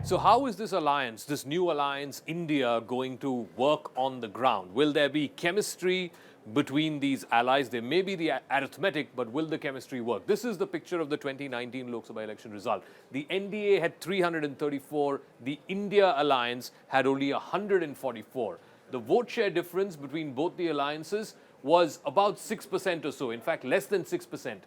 So how is this alliance, this new alliance, India, going to work on the ground? Will there be chemistry between these allies? There may be the arithmetic, but will the chemistry work? This is the picture of the 2019 Lok Sabha election result. The NDA had 334, the India alliance had only 144. The vote share difference between both the alliances was about 6% or so, in fact less than 6%.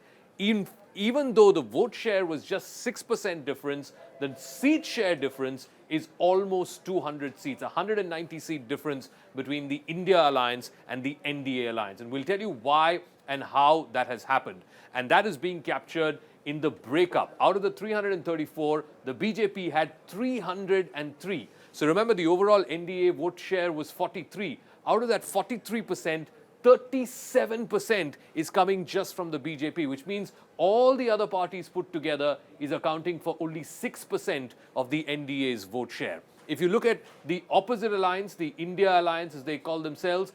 Even though the vote share was just 6% difference, the seat share difference is almost 200 seats, 190 seat difference between the India alliance and the NDA alliance. And we'll tell you why and how that has happened. And that is being captured in the breakup. Out of the 334, the BJP had 303. So remember, the overall NDA vote share was 43. Out of that 43%, 37% is coming just from the BJP, which means all the other parties put together is accounting for only 6% of the NDA's vote share. If you look at the opposite alliance, the India alliance as they call themselves,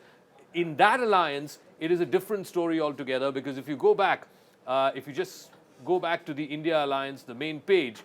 in that alliance, it is a different story altogether, because if you go back, if you just go back to the India alliance, the main page,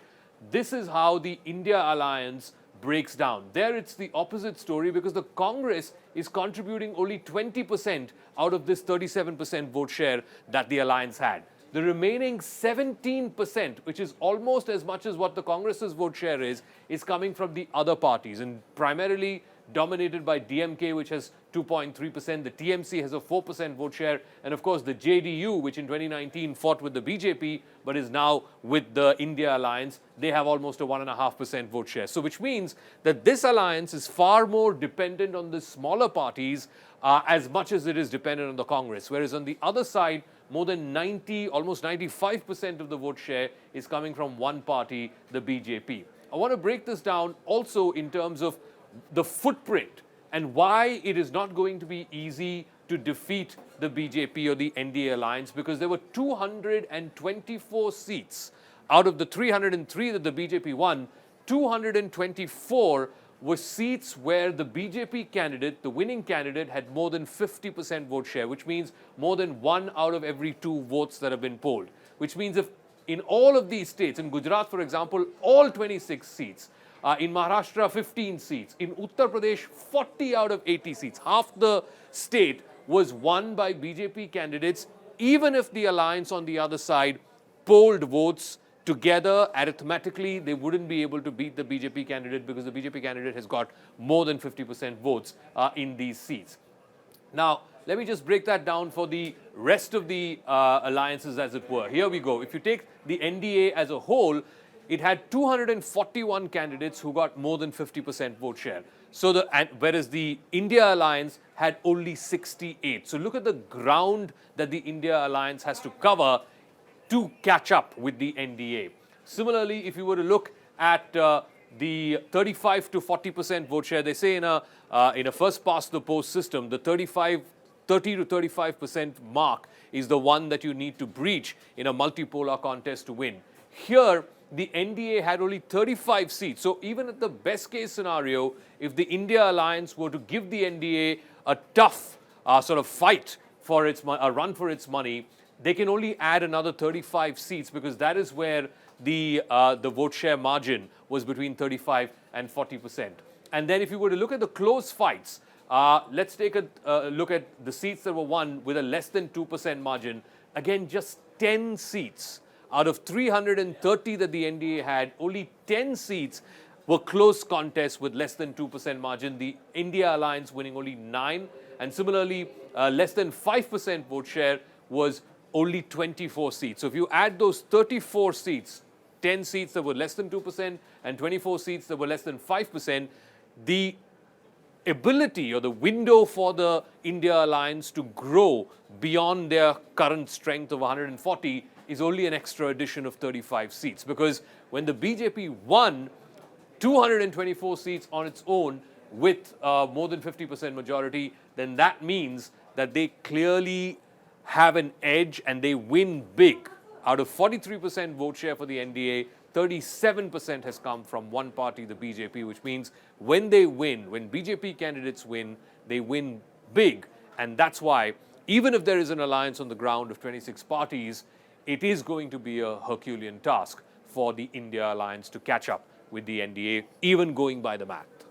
this is how the India alliance breaks down. There it's the opposite story, because the Congress is contributing only 20% out of this 37% vote share that the alliance had. The remaining 17%, which is almost as much as what the Congress's vote share is coming from the other parties, and primarily dominated by DMK, which has 2.3%. The TMC has a 4% vote share. And of course, the JDU, which in 2019 fought with the BJP, but is now with the India alliance, they have almost a 1.5% vote share. So which means that this alliance is far more dependent on the smaller parties as much as it is dependent on the Congress. Whereas on the other side, more than 90, almost 95% of the vote share is coming from one party, the BJP. I want to break this down also in terms of the footprint and why it is not going to be easy to defeat the BJP or the NDA alliance, because there were 224 seats out of the 303 that the BJP won. 224 were seats where the BJP candidate, the winning candidate, had more than 50% vote share, which means more than 1 out of every 2 votes that have been polled. Which means if in all of these states, in Gujarat, for example, all 26 seats, in Maharashtra, 15 seats. In Uttar Pradesh, 40 out of 80 seats. Half the state was won by BJP candidates, even if the alliance on the other side polled votes together. Arithmetically, they wouldn't be able to beat the BJP candidate, because the BJP candidate has got more than 50% votes in these seats. Now, let me just break that down for the rest of the alliances, as it were. Here we go. If you take the NDA as a whole, it had 241 candidates who got more than 50% vote share. So whereas the India alliance had only 68. So look at the ground that the India alliance has to cover to catch up with the NDA. Similarly, if you were to look at the 35 to 40% vote share, they say in a first past the post system, the 30 to 35% mark is the one that you need to breach in a multipolar contest to win. Here, the NDA had only 35 seats. So even at the best case scenario, if the India alliance were to give the NDA a tough sort of fight for a run for its money, they can only add another 35 seats, because that is where the vote share margin was between 35 and 40%. And then if you were to look at the close fights, let's take a look at the seats that were won with a less than 2% margin. Again, just 10 seats. Out of 330 that the NDA had, only 10 seats were close contests with less than 2% margin. The India alliance winning only 9. And similarly, less than 5% vote share was only 24 seats. So if you add those 34 seats, 10 seats that were less than 2% and 24 seats that were less than 5%, the ability or the window for the India alliance to grow beyond their current strength of 140 is only an extra addition of 35 seats. Because when the BJP won 224 seats on its own with more than 50% majority, then that means that they clearly have an edge and they win big. Out of 43% vote share for the NDA, 37% has come from one party, the BJP, which means when they win, when BJP candidates win, they win big. And that's why, even if there is an alliance on the ground of 26 parties, it is going to be a Herculean task for the India alliance to catch up with the NDA, even going by the math.